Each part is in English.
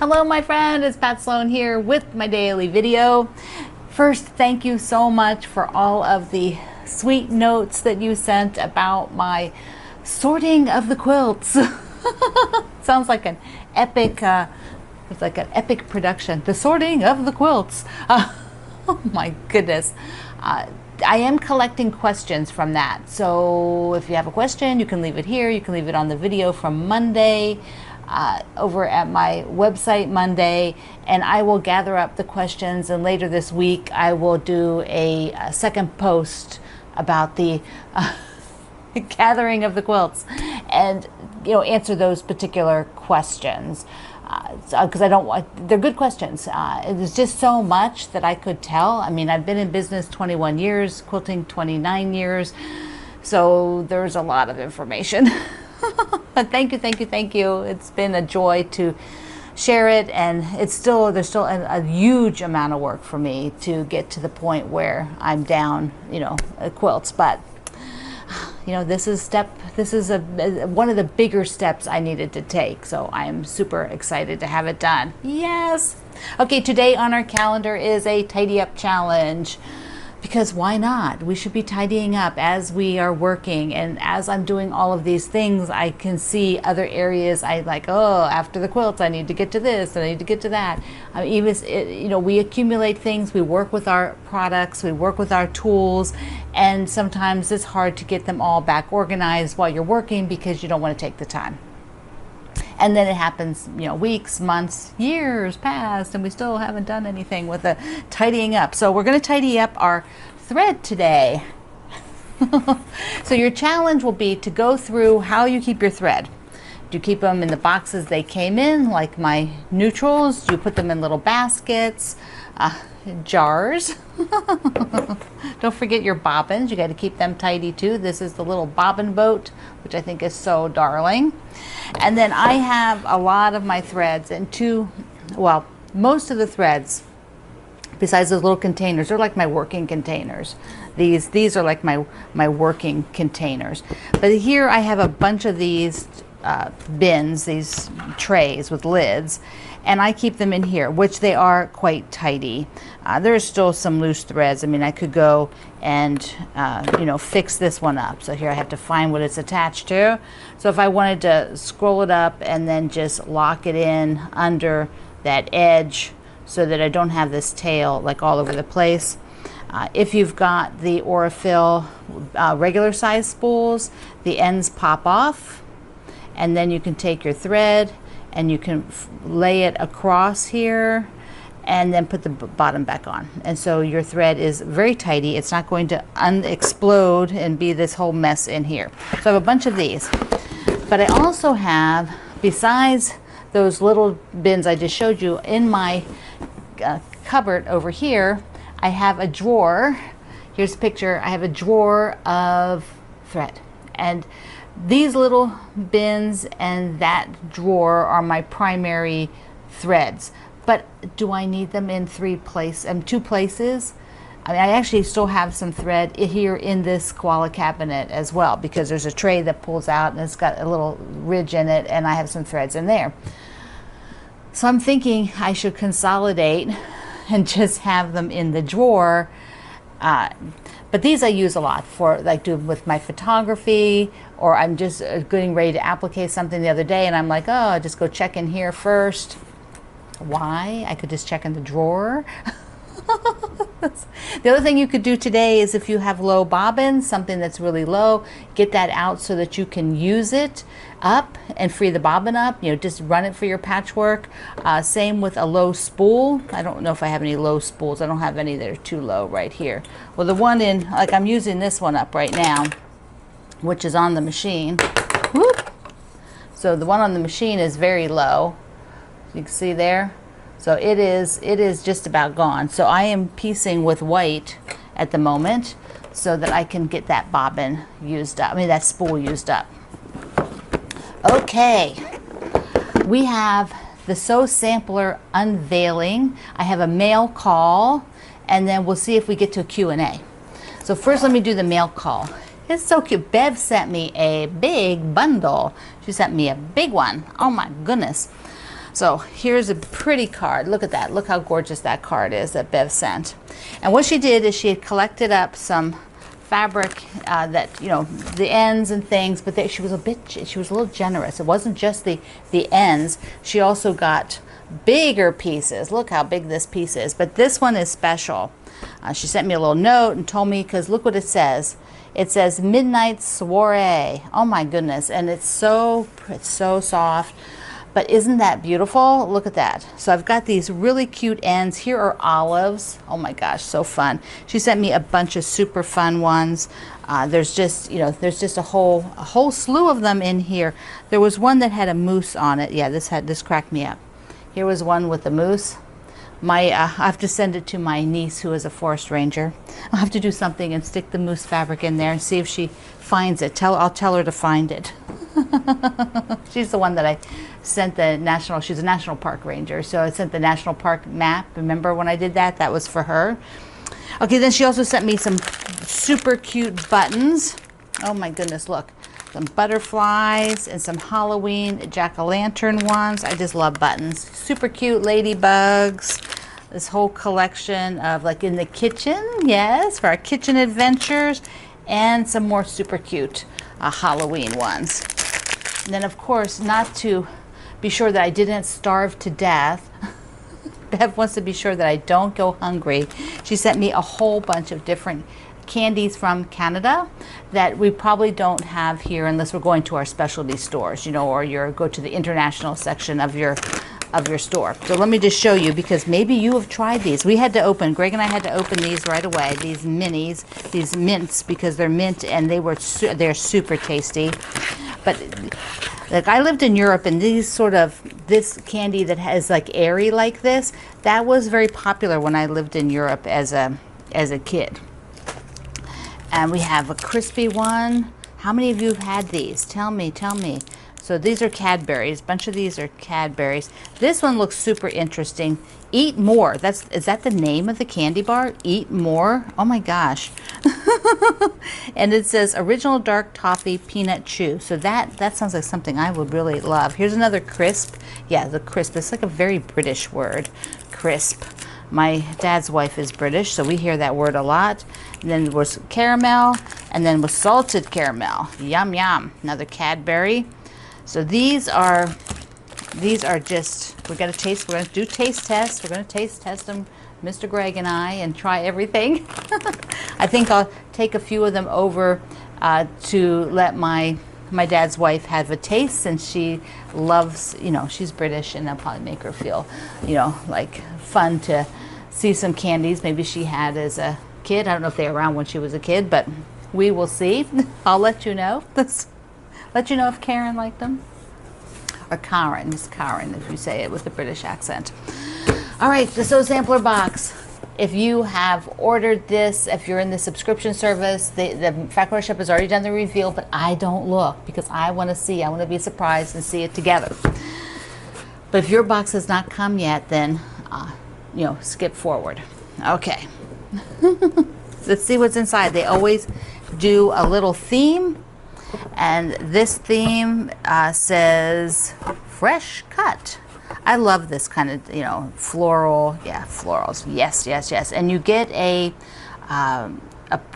Hello my friend, it's Pat Sloan here with my daily video. First, thank you so much for all of the sweet notes that you sent about my sorting of the quilts. Sounds like an epic, it's like an epic production. The sorting of the quilts. Oh my goodness. I am collecting questions from that. So if you have a question, you can leave it here. You can leave it on the video from Monday. Over at my website Monday, and I will gather up the questions, and later this week I will do a second post about the gathering of the quilts and answer those particular questions because I don't want, they're good questions. There's just so much that I could tell. I mean, I've been in business 21 years, quilting 29 years, so there's a lot of information. But thank you. It's been a joy to share it, and there's still a huge amount of work for me to get to the point where I'm down, quilts. But this is one of the bigger steps I needed to take. So I am super excited to have it done. Yes. Okay, today on our calendar is a tidy up challenge. Because why not? We should be tidying up as we are working, and as I'm doing all of these things, I can see other areas I like, oh, after the quilts I need to get to this, I need to get to that. We accumulate things, we work with our products, we work with our tools, and sometimes it's hard to get them all back organized while you're working because you don't want to take the time. And then it happens, weeks, months, years past, and we still haven't done anything with the tidying up. So we're going to tidy up our thread today. So your challenge will be to go through how you keep your thread. Do you keep them in the boxes they came in, like my neutrals? Do you put them in little baskets, jars? Don't forget your bobbins. You got to keep them tidy too. This is the little bobbin boat, which I think is so darling. And then I have a lot of my threads and most of the threads, besides those little containers, they're like my working containers. These are like my working containers. But here I have a bunch of these bins, these trays with lids, and I keep them in here, which they are quite tidy. There's still some loose threads. I mean, I could go and fix this one up. So here I have to find what it's attached to. So if I wanted to scroll it up and then just lock it in under that edge so that I don't have this tail like all over the place. If you've got the Aurifil regular size spools, the ends pop off, and then you can take your thread and you can lay it across here and then put the bottom back on. And so your thread is very tidy. It's not going to explode and be this whole mess in here. So I have a bunch of these. But I also have, besides those little bins I just showed you, in my cupboard over here, I have a drawer. Here's a picture. I have a drawer of thread. And these little bins and that drawer are my primary threads. But do I need them in two places? I mean, I actually still have some thread here in this koala cabinet as well, because there's a tray that pulls out and it's got a little ridge in it, and I have some threads in there. So I'm thinking I should consolidate and just have them in the drawer. But these I use a lot for, like, doing with my photography, or I'm just getting ready to applique something the other day and I'm like, oh, I'll just go check in here first. Why? I could just check in the drawer. The other thing you could do today is, if you have low bobbins, something that's really low, get that out so that you can use it up and free the bobbin up. Just run it for your patchwork. Same with a low spool. I don't know if I have any low spools. I don't have any that are too low right here. Well, the one I'm using this one up right now, which is on the machine. Whoop. So the one on the machine is very low. You can see there. So it is just about gone. So I am piecing with white at the moment so that I can get that bobbin used up. I mean, that spool used up. Okay, we have the Sew Sampler unveiling. I have a mail call, and then we'll see if we get to a Q&A. So first, let me do the mail call. It's so cute. Bev sent me a big bundle. She sent me a big one. Oh my goodness. So here's a pretty card. Look at that. Look how gorgeous that card is that Bev sent. And what she did is she had collected up some fabric that, you know, the ends and things, but she was a little generous. It wasn't just the ends. She also got bigger pieces. Look how big this piece is. But this one is special. She sent me a little note and told me, because look what it says. It says Midnight Soiree. Oh my goodness. And it's so soft. But isn't that beautiful? Look at that. So I've got these really cute ends. Here are olives. Oh my gosh, so fun. She sent me a bunch of super fun ones. There's just, you know, there's just a whole slew of them in here. There was one that had a moose on it. Yeah, this cracked me up. Here was one with the moose. I have to send it to my niece who is a forest ranger. I'll have to do something and stick the moose fabric in there and see if she finds it. I'll tell her to find it. She's the one that I sent the she's a national park ranger, so I sent the national park map. Remember when I did that? That was for her. Okay, then she also sent me some super cute buttons. Oh my goodness, look. Some butterflies and some Halloween jack-o'-lantern ones. I just love buttons. Super cute ladybugs. This whole collection of, like, in the kitchen, yes, for our kitchen adventures, and some more super cute Halloween ones. And then, of course, not to be sure that I didn't starve to death, Bev wants to be sure that I don't go hungry. She sent me a whole bunch of different candies from Canada that we probably don't have here unless we're going to our specialty stores, you know, or go to the international section of your store. So let me just show you, because maybe you have tried these. Greg and I had to open these right away, these minis, these mints, because they're mint and they're super tasty. But like, I lived in Europe, and this candy that has like airy like this, that was very popular when I lived in Europe as a kid. And we have a crispy one. How many of you have had these? Tell me. So these are Cadbury's. A bunch of these are Cadbury's. This one looks super interesting. Eat More. Is that the name of the candy bar? Eat More? Oh my gosh. And it says Original Dark Toffee Peanut Chew. So that sounds like something I would really love. Here's another crisp. Yeah, the crisp. It's like a very British word. Crisp. My dad's wife is British, so we hear that word a lot. And then there was caramel, and then with salted caramel. Yum, yum. Another Cadbury. So these are just, we're going to do taste tests. We're going to taste test them, Mr. Greg and I, and try everything. I think I'll take a few of them over to let my dad's wife have a taste, since she loves, you know, she's British, and that'll probably make her feel, you know, like fun to see some candies maybe she had as a kid. I don't know if they were around when she was a kid, but we will see. I'll let you know. Let you know if Karen liked them. Or Karen, it's Karen if you say it with a British accent. All right, the Sew Sampler box. If you have ordered this, if you're in the subscription service, the Factory Shop has already done the reveal, but I don't look because I want to be surprised and see it together. But if your box has not come yet, then, you know, skip forward. Okay. Let's see what's inside. They always do a little theme, and this theme says Fresh Cut. I love this kind of, you know, floral. Yeah, florals. Yes, yes, yes. And you get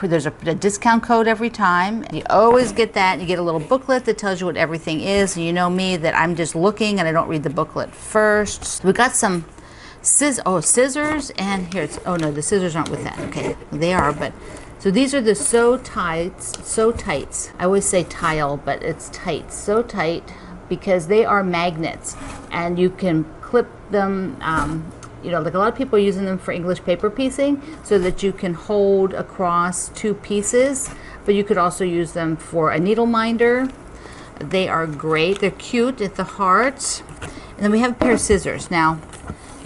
there's a discount code every time. You always get that. You get a little booklet that tells you what everything is. And you know me, that I'm just looking and I don't read the booklet first. So we got some scissors, and here it's, oh no, the scissors aren't with that. Okay, they are, but so these are the Sew Tights. I always say tile, but it's tights. Sew Tight, because they are magnets, and you can clip them, you know, like a lot of people are using them for English paper piecing, so that you can hold across two pieces, but you could also use them for a needle minder. They are great. They're cute at the heart. And then we have a pair of scissors. Now,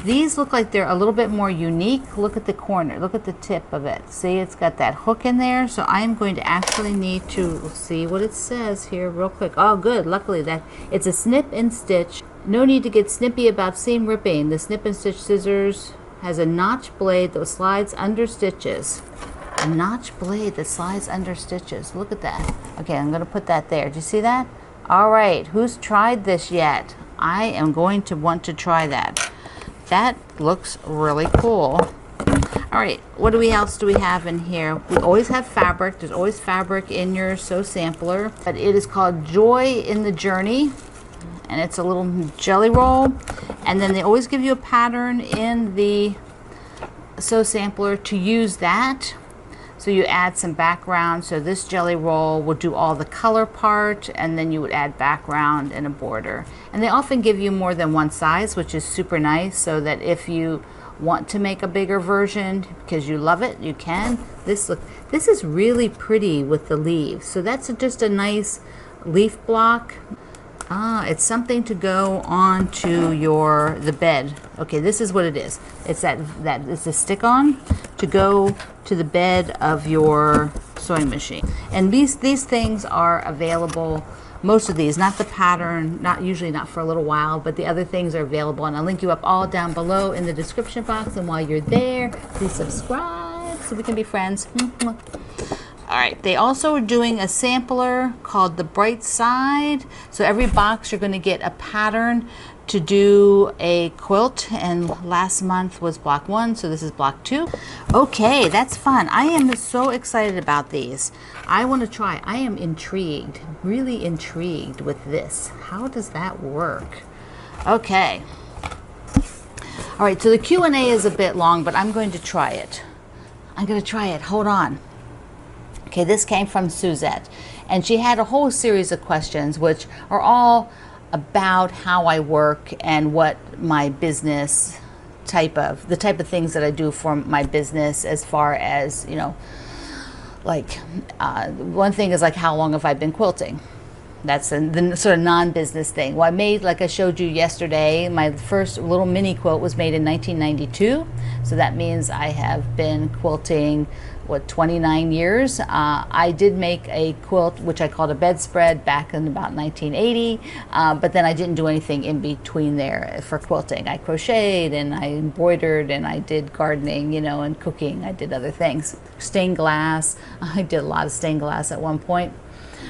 these look like they're a little bit more unique. Look at the corner. Look at the tip of it. See, it's got that hook in there. So I am going to actually need to see what it says here real quick. Oh, good. Luckily, that it's a snip and stitch. No need to get snippy about seam ripping. The snip and stitch scissors has a notch blade that slides under stitches. A notch blade that slides under stitches. Look at that. Okay, I'm going to put that there. Do you see that? All right. Who's tried this yet? I am going to want to try that. That looks really cool. All right, what else do we have in here? We always have fabric. There's always fabric in your Sew Sampler. But it is called Joy in the Journey. And it's a little jelly roll. And then they always give you a pattern in the Sew Sampler to use that. So you add some background. So this jelly roll will do all the color part, and then you would add background and a border. And they often give you more than one size, which is super nice, so that if you want to make a bigger version because you love it, you can. This is really pretty with the leaves. So that's just a nice leaf block. It's something to go onto the bed. Okay, this is what it is. It's it's a stick-on to go to the bed of your sewing machine. And these things are available. Most of these, not the pattern, usually not for a little while, but the other things are available, and I'll link you up all down below in the description box. And while you're there, please subscribe so we can be friends. All right, they also are doing a sampler called The Bright Side. So every box you're going to get a pattern to do a quilt, and last month was block 1, so this is block 2. Okay, that's fun. I am so excited about these. I want to try. I am intrigued, really intrigued with this. How does that work? Okay. All right, so the Q&A is a bit long, but I'm going to try it. I'm going to try it. Hold on. Okay, this came from Suzette, and she had a whole series of questions, which are all about how I work and what my business the type of things that I do for my business, as far as, you know, like one thing is like, how long have I been quilting? That's the sort of non-business thing. Well, I made, like I showed you yesterday, my first little mini quilt was made in 1992. So that means I have been quilting, what, 29 years. I did make a quilt, which I called a bedspread, back in about 1980. But then I didn't do anything in between there for quilting. I crocheted and I embroidered and I did gardening, you know, and cooking. I did other things. Stained glass. I did a lot of stained glass at one point.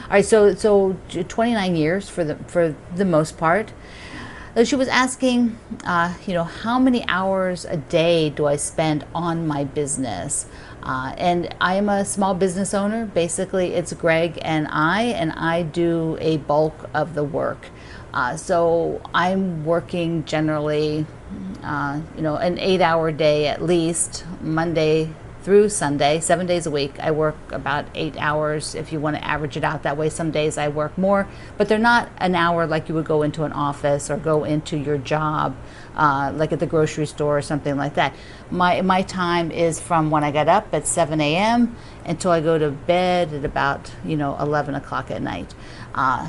All right, so 29 years for the most part. She was asking, you know, how many hours a day do I spend on my business? And I am a small business owner. Basically, it's Greg and I do a bulk of the work. So I'm working generally, you know, an 8-hour day at least, Monday through Sunday, 7 days a week. I work about 8 hours if you want to average it out that way. Some days I work more, but they're not an hour like you would go into an office or go into your job, like at the grocery store or something like that. My time is from when I get up at 7 a.m. until I go to bed at about, you know, 11 o'clock at night.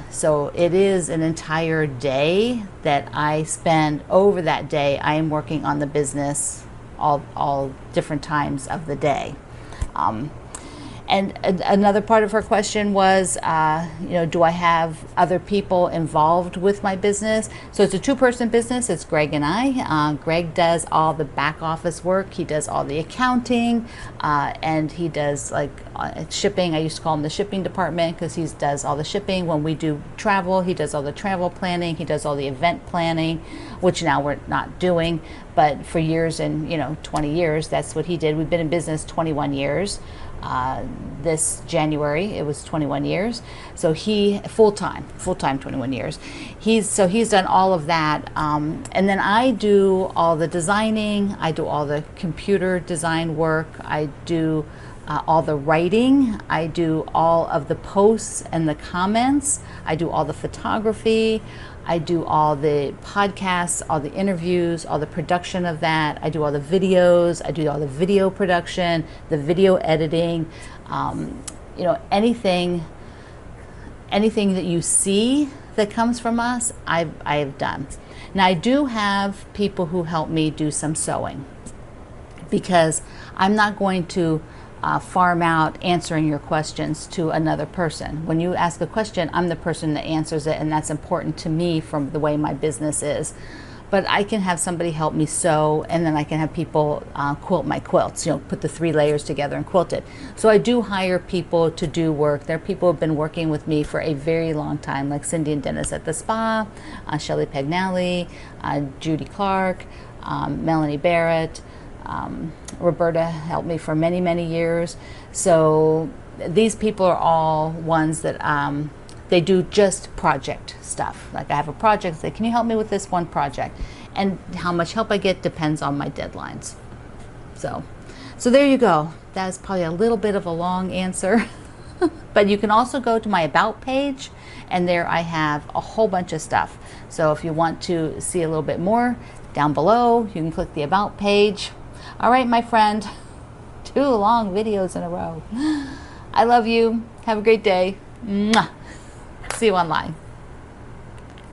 So it is an entire day that I spend. Over that day, I am working on the business all different times of the day. And another part of her question was, you know, do I have other people involved with my business? So it's a two-person business. It's Greg and I. Greg does all the back office work. He does all the accounting, and he does like shipping. I used to call him the shipping department because he does all the shipping. When we do travel, he does all the travel planning. He does all the event planning, which now we're not doing. But for years, and, you know, 20 years, that's what he did. We've been in business 21 years. This January it was 21 years, so he full-time 21 years. He's done all of that, and then I do all the designing, I do all the computer design work, I do all the writing, I do all of the posts and the comments, I do all the photography, I do all the podcasts, all the interviews, all the production of that. I do all the videos. I do all the video production, the video editing. You know, anything that you see that comes from us, I've done. Now, I do have people who help me do some sewing, because I'm not going to farm out answering your questions to another person. When you ask a question, I'm the person that answers it, and that's important to me from the way my business is. but I can have somebody help me sew, and then I can have people quilt my quilts, you know, put the 3 layers together and quilt it. So I do hire people to do work. There are people who have been working with me for a very long time, like Cindy and Dennis at the spa, Shelley Pagnelli, Judy Clark, Melanie Barrett, Roberta helped me for many, many years. So these people are all ones that they do just project stuff. Like I have a project, say, can you help me with this one project? And how much help I get depends on my deadlines. So there you go. That is probably a little bit of a long answer. But you can also go to my About page, and there I have a whole bunch of stuff. So if you want to see a little bit more, down below, you can click the About page. All right, my friend, 2 long videos in a row. I love you. Have a great day. Mwah. See you online.